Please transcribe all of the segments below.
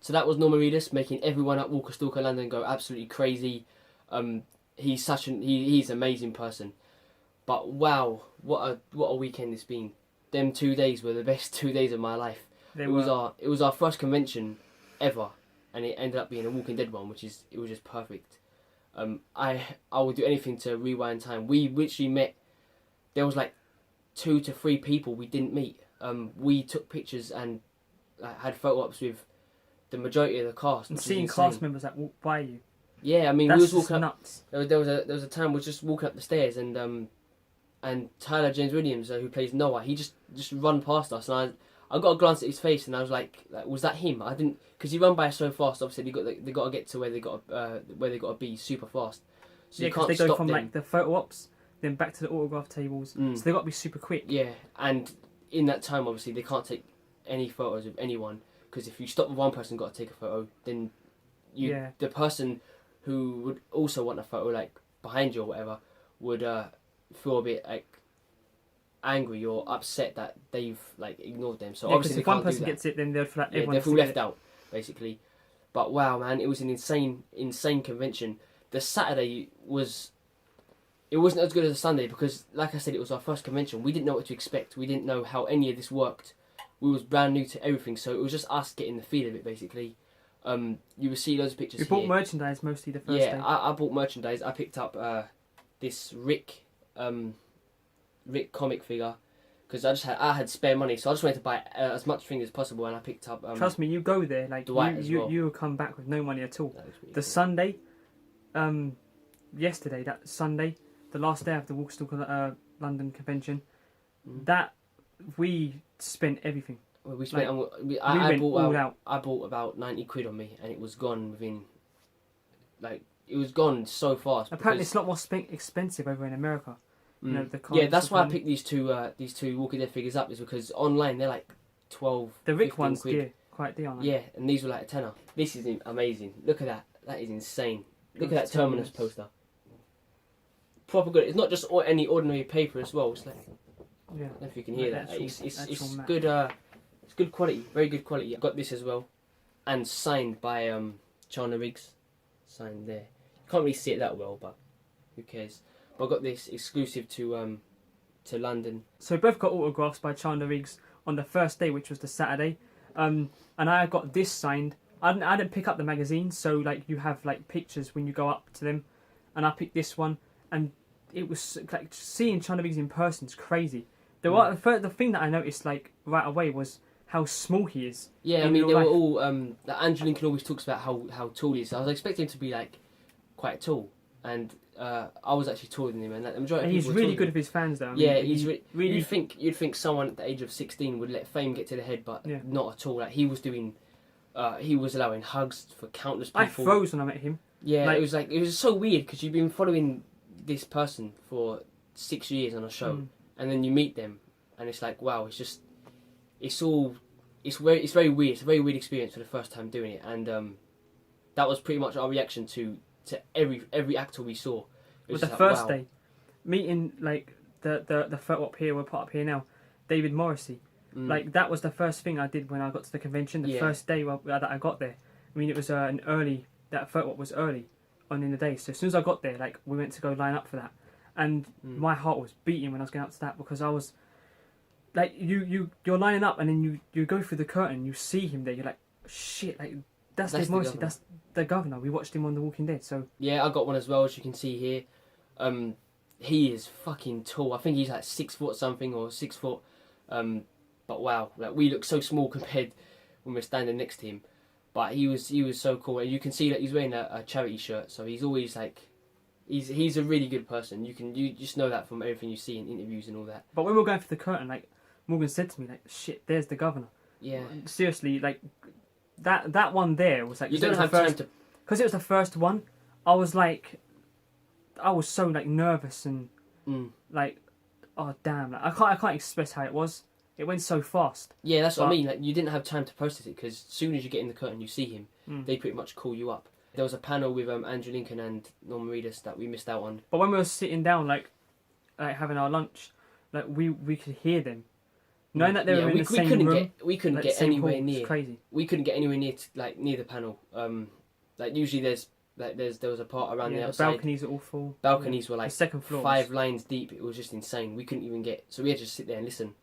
So that was Norman Reedus making everyone at Walker Stalker London go absolutely crazy. He's an amazing person. But wow, what a weekend it's been. Them 2 days were the best 2 days of my life. It was our first convention ever, and it ended up being a Walking Dead one, it was just perfect. I would do anything to rewind time. We literally met. There was like 2 to 3 people we didn't meet. We took pictures and had photo ops with the majority of the cast. And seeing cast members that walk by you. Yeah, I mean, that's we was walking nuts. There was a time we was just walking up the stairs and Tyler James Williams, who plays Noah, he just run past us, and I got a glance at his face, and I was like was that him? I didn't, because he run by so fast. Obviously, they got to get to where they got to be super fast. So you can't they go stop from them. like the photo ops, then back to the autograph tables. So they got to be super quick. Yeah, and in that time, obviously, they can't take any photos of anyone, because if you stop with one person, got to take a photo, then the person who would also want a photo, like behind you or whatever, would feel a bit like angry or upset that they've like ignored them. So obviously, if one person gets it, then they'll feel like everyone they feel left out, basically. But wow, man, it was an insane convention. The Saturday it wasn't as good as the Sunday because, like I said, it was our first convention. We didn't know what to expect. We didn't know how any of this worked. We was brand new to everything, so it was just us getting the feel of it, basically. You will see loads of pictures. You bought merchandise mostly the first day. Yeah, I bought merchandise. I picked up this Rick comic figure because I had spare money, so I just wanted to buy as much things as possible, and I picked up. Trust me, you go there like you will come back with no money at all. Really the cool. Sunday, yesterday, that Sunday, the last day of the Walker Stalker London convention, that we spent everything. Well, we spent. Like, I bought about 90 quid on me, and it was gone within. Like, it was gone so fast. Apparently, it's a lot more expensive over in America. You know, that's why I picked these two Walking Dead figures up, is because online they're like 12. The Rick ones, quid. quite dear. Yeah, and these were like a tenner. This is amazing. Look at that. That is insane. Look at that Terminus poster. Proper good. It's not just any ordinary paper as well. It's like, I don't know if you can hear that. It's good. It's good quality. Very good quality. I got this as well, and signed by Chandler Riggs. Signed there. You can't really see it that well, but who cares? But I got this exclusive to London. So we both got autographs by Chandler Riggs on the first day, which was the Saturday. And I got this signed. I didn't pick up the magazine, so like you have like pictures when you go up to them, and I picked this one, and it was like seeing Chandler Riggs in person is crazy. The thing that I noticed like right away was how small he is. Yeah, I mean they were all. Andrew Lincoln always talks about how tall he is. So I was expecting him to be like quite tall, and I was actually taller than him, and the majority. And he's really good with his fans, though. I mean, yeah, he's really. You'd think someone at the age of 16 would let fame get to the head, but not at all. Like he was doing, he was allowing hugs for countless people. I froze when I met him. Yeah, it was so weird because you've been following this person for 6 years on a show, and then you meet them, and it's like wow, it's very weird. It's a very weird experience for the first time doing it, and that was pretty much our reaction to every actor we saw. It was the first day, meeting like the photo up here, we're part up here now, David Morrissey. Like that was the first thing I did when I got to the convention. The first day that I got there. I mean, it was that photo op was early on in the day. So as soon as I got there, like we went to go line up for that, and my heart was beating when I was going up to that because I was like, you're lining up and then you go through the curtain, you see him there, you're like shit, like. That's Dave Morrissey. That's the governor. We watched him on The Walking Dead. So yeah, I got one as well, as you can see here. He is fucking tall. I think he's like 6 foot something or 6 foot. But wow, like we look so small compared when we're standing next to him. But he was so cool, and you can see that he's wearing a charity shirt. So he's always like, he's a really good person. You just know that from everything you see in interviews and all that. But when we were going for the curtain, like Morgan said to me, like shit, there's the governor. Yeah. Seriously, like. That one there was like, you don't have time to, because it was the first one. I was so like nervous and like, oh damn, like, I can't express how it was. It went so fast. Yeah, that's what I mean. Like you didn't have time to process it because as soon as you get in the curtain, you see him. They pretty much call you up. There was a panel with Andrew Lincoln and Norman Reedus that we missed out on. But when we were sitting down, like having our lunch, like we could hear them. Knowing that they were in the same room, we couldn't like, get same anywhere hall, near. it's crazy. We couldn't get anywhere near near the panel. Like usually there was a part around the outside. The balconies are all full. Balconies were like the second floor 5 lines deep. It was just insane. We couldn't even get. So we had to just sit there and listen.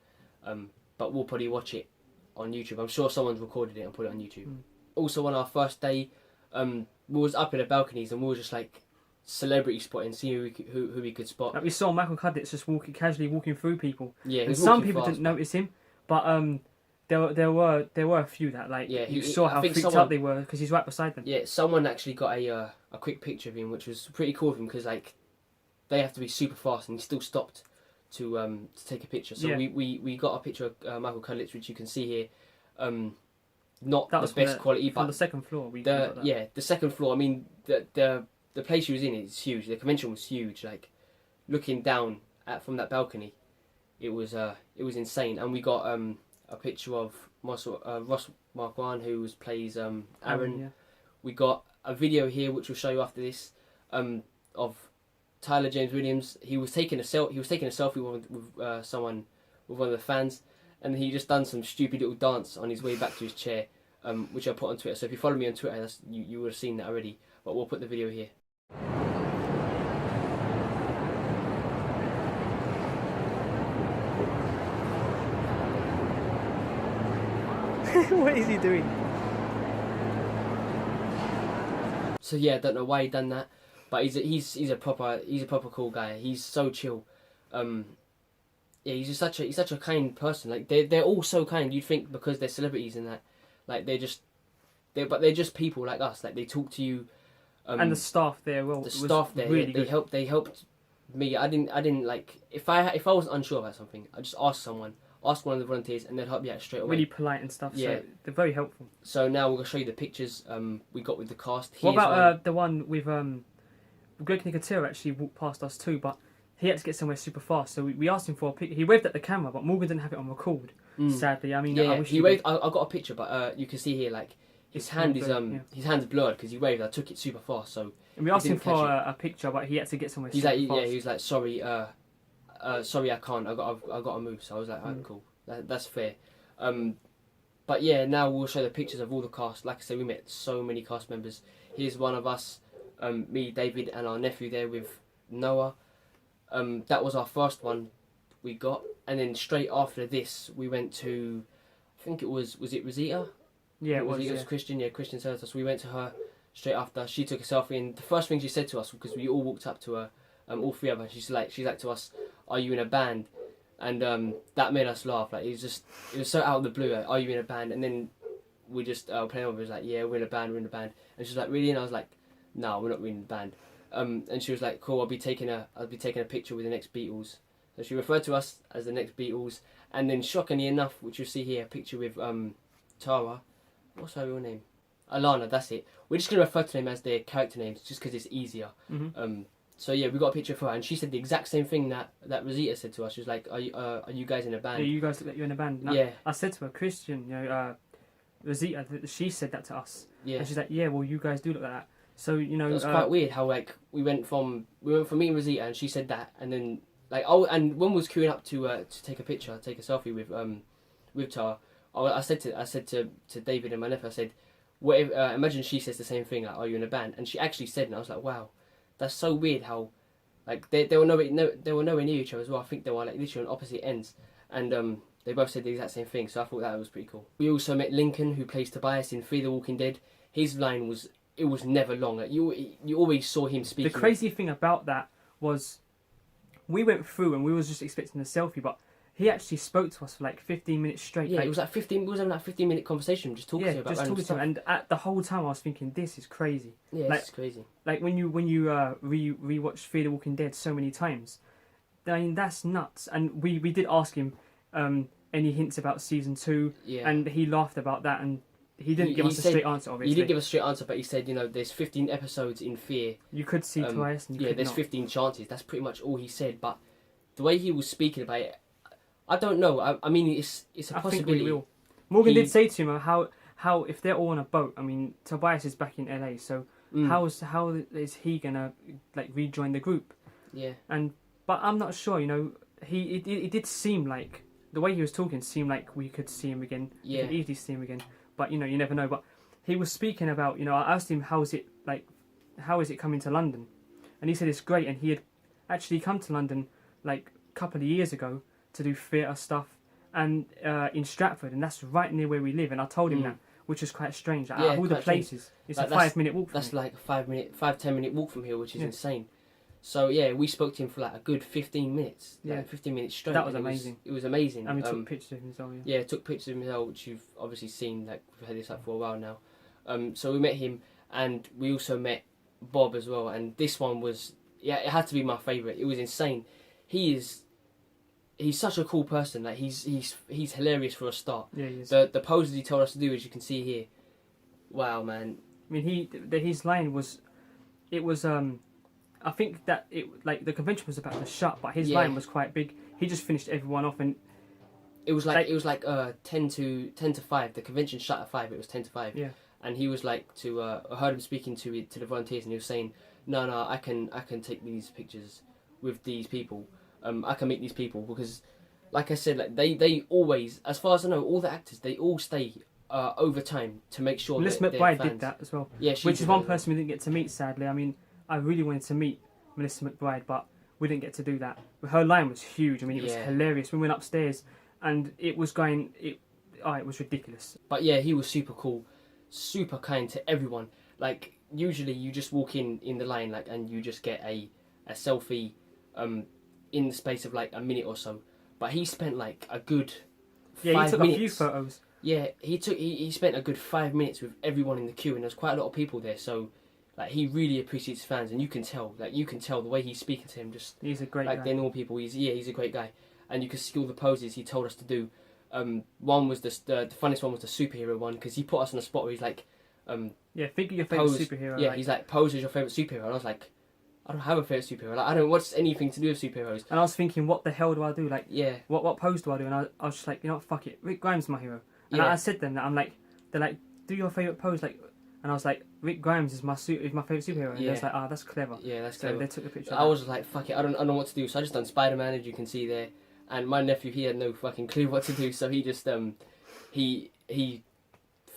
But we'll probably watch it on YouTube. I'm sure someone's recorded it and put it on YouTube. Also on our first day, we was up in the balconies and we were just like celebrity spotting, seeing who we could spot. Like we saw Michael Cudlitz just casually walking through people. Yeah, and some people didn't notice him, but there were a few that you saw how freaked out they were because he's right beside them. Yeah, someone actually got a quick picture of him, which was pretty cool of him because like they have to be super fast and he still stopped to take a picture. So we got a picture of Michael Cudlitz, which you can see here. Not the best quality, but from the second floor. The second floor. I mean, the place she was in is huge. The convention was huge. Like looking down from that balcony, it was insane. And we got a picture of Ross Marquand, who plays Aaron. Yeah. We got a video here, which we'll show you after this, of Tyler James Williams. He was taking a selfie with someone, with one of the fans. And he just done some stupid little dance on his way back to his chair, which I put on Twitter. So if you follow me on Twitter, you would have seen that already. But we'll put the video here. What is he doing? So yeah, I don't know why he done that, but he's a proper cool guy. He's so chill. Yeah, he's such a kind person. Like they're all so kind. You'd think because they're celebrities and that, like they're just people like us. Like they talk to you. And the staff there, the staff there, really they helped me. I didn't like if I wasn't unsure about something, I just ask one of the volunteers, and they'd help me out straight away. Really polite and stuff. Yeah, so they're very helpful. So now we're gonna show you the pictures we got with the cast. What about the one with Greg Nicotero actually walked past us too, but he had to get somewhere super fast, so we asked him for a picture. He waved at the camera, but Morgan didn't have it on record. Sadly, I mean, I wish he waved. I got a picture, but you can see here like his hand is his hand's blurred because he waved. I took it super fast, so. And we asked him for a picture, but he had to get somewhere. He's super like, fast. yeah, he was like, sorry, sorry, I can't. I got to move. So I was like, alright, cool. That's fair. But yeah, now we'll show the pictures of all the cast. Like I said, we met so many cast members. Here's one of us, me, David, and our nephew there with Noah. That was our first one we got, and then straight after this we went to, I think it was it Rosita? Yeah, it was. It was Christian. Yeah, Christian sent us. We went to her straight after. She took a selfie, and the first thing she said to us, because we all walked up to her, all three of us, she's like to us, "Are you in a band?" And that made us laugh. Like it was so out of the blue. Like, "Are you in a band?" And then we just playing over. It was like, "Yeah, we're in a band. We're in a band." And she's like, "Really?" And I was like, "No, we're not really in a band." And she was like, "Cool, I'll be taking a picture with the next Beatles." So she referred to us as the next Beatles, and then shockingly enough, which you'll see here, a picture with Tara. What's her real name? Alana. That's it. We're just gonna refer to them as their character names, just because it's easier. So yeah, we got a picture of her, and she said the exact same thing that Rosita said to us. She was like, "Are you guys in a band?" Yeah, you guys look like you're in a band. Yeah. I said to her, Christian, Rosita, she said that to us. Yeah. And she's like, "Yeah, well, you guys do look like that." So it was quite weird how like we went from me and Rosita, and she said that, and then like and when we was queuing up to take a picture, take a selfie with Tara, I said to David and my nephew, I said, "What imagine she says the same thing, like, are you in a band?" And she actually said, and I was like, wow, that's so weird how like they were nowhere near each other as well. I think they were like literally on opposite ends, and they both said the exact same thing. So I thought that was pretty cool. We also met Lincoln, who plays Tobias in Fear the Walking Dead. His line was never long. Like, you always saw him speaking. The crazy thing about that was we went through and we was just expecting a selfie, but he actually spoke to us for like 15 minutes straight. Yeah, it was like 15. We was having like 15-minute conversation, just talking to him about random stuff. And at the whole time I was thinking, this is crazy. Yeah, it's crazy. Like when you rewatch Fear the Walking Dead so many times, I mean that's nuts. And we did ask him any hints about season 2, and he laughed about that, and he didn't give us a straight answer. Obviously, he didn't give us a straight answer, but he said, there's 15 episodes in Fear. You could see twice, and you could there's not. 15 chances. That's pretty much all he said. But the way he was speaking about it, I don't know. I mean, it's a possibility. I think we will. Morgan did say to him how if they're all on a boat. I mean, Tobias is back in LA, so how is he gonna like rejoin the group? Yeah. But I'm not sure. It did seem like the way he was talking seemed like we could see him again. Yeah. We could easily see him again. But you never know. But he was speaking about, I asked him how is it coming to London, and he said it's great. And he had actually come to London like a couple of years ago to do theatre stuff, and in Stratford, and that's right near where we live. And I told him that, which is quite strange. Out of all the places, it's a 5-minute walk. That's like a 5-10 minute walk from here, which is insane. So yeah, we spoke to him for like a good 15 minutes. Yeah, 15 minutes straight. That was amazing. It was amazing. And we took pictures of him as well. Yeah, took pictures of him as well, which you've obviously seen. Like we've had this up for a while now. So we met him, and we also met Bob as well. And this one was, it had to be my favourite. It was insane. He's such a cool person. Like he's hilarious for a start. Yeah, he is. The poses he told us to do, as you can see here. Wow, man. I mean, his line was, I think that the convention was about to shut, but his line was quite big. He just finished everyone off, and it was like 10 to 5. The convention shut at 5. It was 10 to 5. Yeah. And he was like I heard him speaking to the volunteers, and he was saying, no, I can take these pictures with these people. I can meet these people because, like I said, like they always, as far as I know, all the actors, they all stay over time to make sure. Melissa McBride did that as well. Yeah, which is one person we didn't get to meet, sadly. I mean, I really wanted to meet Melissa McBride, but we didn't get to do that. Her line was huge. I mean, it was hilarious. We went upstairs, and it was ridiculous. But yeah, he was super cool, super kind to everyone. Like usually, you just walk in the line, like, and you just get a selfie, in the space of like a minute or so. But he spent like a good 5 minutes. He took a few photos. Yeah, he spent a good 5 minutes with everyone in the queue, and there's quite a lot of people there. So, like, he really appreciates fans, and you can tell the way he's speaking to him. Just he's a great like guy. they're normal people. He's a great guy, and you can see all the poses he told us to do. One was the funniest one was the superhero one, because he put us on a spot where he's like, think of your favourite superhero. Yeah, he's like, pose as your favourite superhero, and I was like, I don't have a favourite superhero. Like, I don't watch anything to do with superheroes. And I was thinking, what the hell do I do? Like, yeah, what pose do I do? And I was just like, fuck it, Rick Grimes is my hero. And I said to them that I'm like, they're like, do your favourite pose, like, and I was like, Rick Grimes is my favourite superhero. And they was like, that's clever. Yeah, that's so clever. They took the picture. I was like, fuck it, I don't know what to do. So I just done Spider-Man, as you can see there. And my nephew, he had no fucking clue what to do, so he just he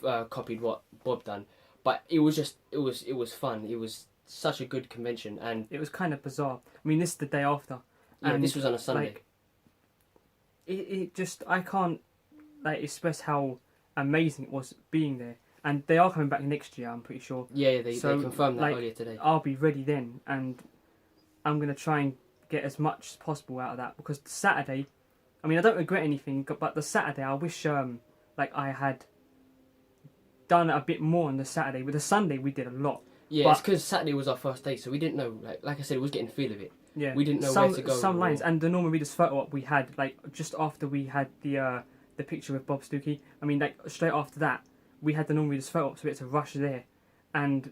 copied what Bob done. But it was fun. It was such a good convention, and it was kind of bizarre. I mean, this is the day after. Yeah, and this was on a Sunday. Like, it just, I can't like express how amazing it was being there. And they are coming back next year, I'm pretty sure. Yeah, they confirmed that earlier today. I'll be ready then, and I'm going to try and get as much as possible out of that, because the Saturday, I mean, I don't regret anything, but the Saturday, I wish I had done a bit more on the Saturday. With the Sunday, we did a lot. Yeah, but it's because Saturday was our first day, so we didn't know. Like I said, we was getting the feel of it. Yeah, we didn't know where to go. Some lines, and the Norman Reedus photo op we had, like, just after we had the picture with Bob Stookie. I mean, like, straight after that, we had the Norman Reedus photo op, so we had to rush there, and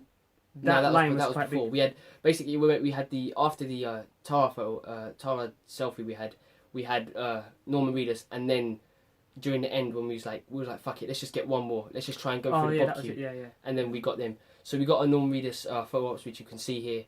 that line was quite before. big. We had basically we had after the Tara photo, Tara selfie we had Norman Reedus, and then during the end when we was like fuck it, let's just get one more. Let's just try and go through the Bob queue. Yeah. And then we got them. So we got a Norman Reedus photo ops, which you can see here.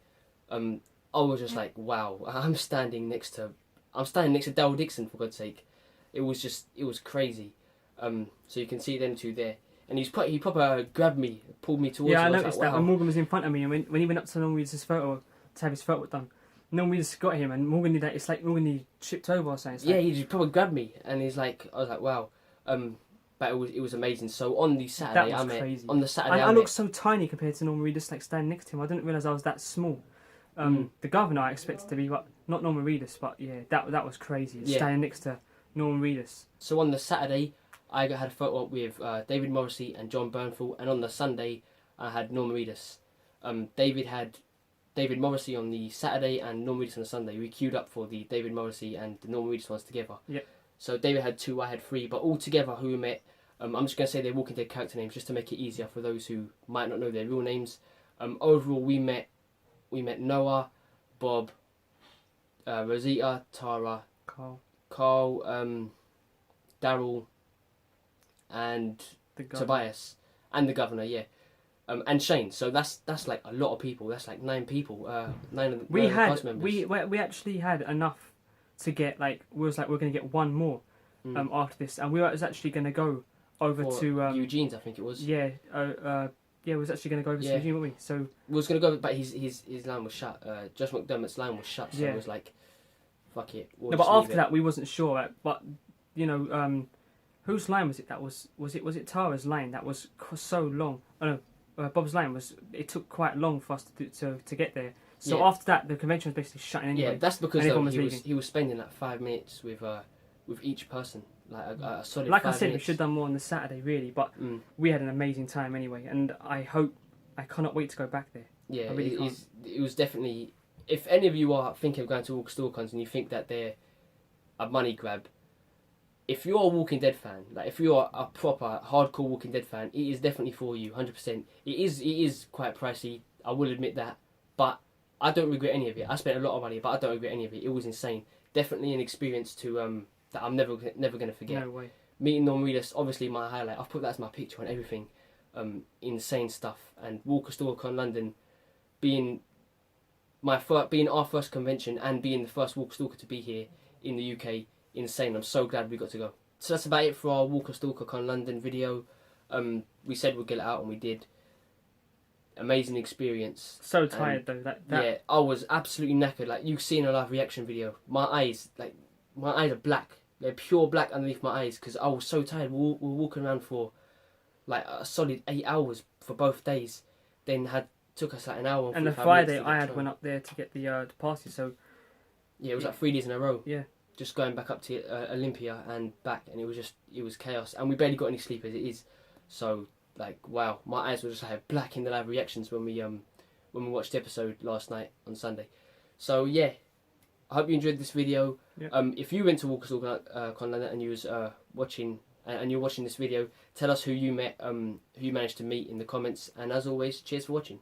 I was just like, wow, I'm standing next to Daryl Dixon, for God's sake. It was crazy. So you can see them two there. And he proper grabbed me, pulled me towards him. Yeah, I noticed that. Wow. And Morgan was in front of me, and when he went up to Norman Reedus' photo to have his photo done, Norman Reedus got him, and Morgan did that. It's like Morgan tripped over or something. Yeah, he just probably grabbed me, and he's like, I was like, wow. But it was amazing. So on the Saturday, that was crazy. On the Saturday, I looked so tiny compared to Norman Reedus, like standing next to him. I didn't realise I was that small. The governor I expected to be, but not Norman Reedus. But yeah, that was crazy. Standing next to Norman Reedus. So on the Saturday, I had a photo op with David Morrissey and John Bernthal, and on the Sunday, I had Norman Reedus. David had David Morrissey on the Saturday and Norman Reedus on the Sunday. We queued up for the David Morrissey and the Norman Reedus ones together. Yep. So David had 2, I had 3, but all together who we met, I'm just going to say their Walking Dead character names just to make it easier for those who might not know their real names. Overall, we met Noah, Bob, Rosita, Tara, Carl, Daryl, and Tobias, and the governor, yeah. And Shane. So that's like a lot of people. That's like 9 people. 9 of the cast members. We actually had enough to get, like, we was like, we're going to get one more. after this, and we was actually going to go over to Eugene's, I think it was. Yeah, we was actually going to go over to Eugene, weren't we? So we was going to go, but his line was shut. Josh McDermott's line was shut, so it was like, fuck it. No, but after that we wasn't sure. But you know, whose line was it? That was it Tara's line that was so long? Oh no, Bob's line was. It took quite long for us to get there. So after that, the convention was basically shutting anyway. Yeah, that's because he was spending like 5 minutes with each person, like a solid. Like 5 I said, minutes. we should have done more on the Saturday, really. But we had an amazing time anyway, and I cannot wait to go back there. Yeah, I really it was definitely. If any of you are thinking of going to Walker Stalker Cons and you think that they're a money grab, if you're a Walking Dead fan, like if you're a proper hardcore Walking Dead fan, it is definitely for you, 100%. It is quite pricey, I will admit that, but I don't regret any of it. I spent a lot of money, but I don't regret any of it. It was insane. Definitely an experience to that I'm never going to forget. No way. Meeting Norm Reedus, obviously my highlight. I've put that as my picture and everything. Insane stuff. And Walker Stalker Con London being our first convention and being the first Walker Stalker to be here in the UK, insane. I'm so glad we got to go. So that's about it for our Walker Stalker Con London video. We said we'd get it out and we did. Amazing experience. So tired though. Yeah, I was absolutely knackered. Like you've seen a live reaction video. My eyes are black. They're pure black underneath my eyes because I was so tired. We were walking around for like a solid 8 hours for both days. Then took us like an hour. And the Friday I went up there to get the party. So yeah, it was like 3 days in a row. Yeah. Just going back up to Olympia and back, and it was chaos. And we barely got any sleep as it is. So like wow, my eyes were just like black in the live reactions when we watched the episode last night on Sunday. So yeah, I hope you enjoyed this video. Yeah. If you went to Walker Stalker Con London and you was watching and you're watching this video, tell us who you met, who you managed to meet in the comments. And as always, cheers for watching.